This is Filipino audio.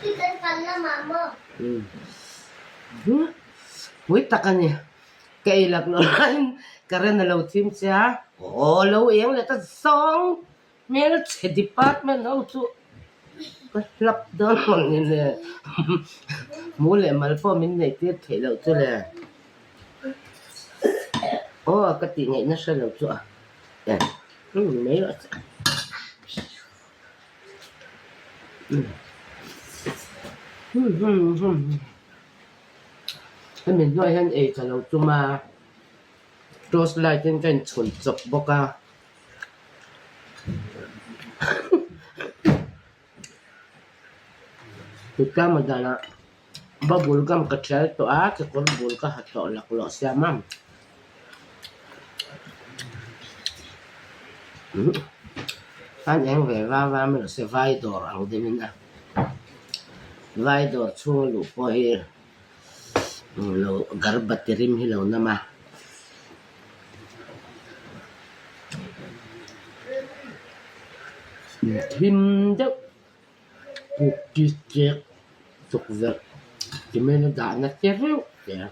Ikan pala, mama. Wait, takan niya. Kailak no rin. Karen na law team siya. Oo, law iyang letat song. Meron sa department na uso. Kaslap doon mo nila. Muli, malpo, minna itit. Kailaw ito le. Oo, katingay na siya law ito. Yan. Meron siya. Mình nói hắn ấy trả lời cho mà tôi lại trên cái chuẩn dọc bọc à thì cái mà đã là ba bul cam cái trái to á cái con bul cái hạt to lạc lọ xe mắm anh em về va mình sẽ vai đồ ăn đi mình à vai đồ chua lụ bôi lo garbat rim hilaw na ma him dốc bukis cek tuk ver kimena da na kero ya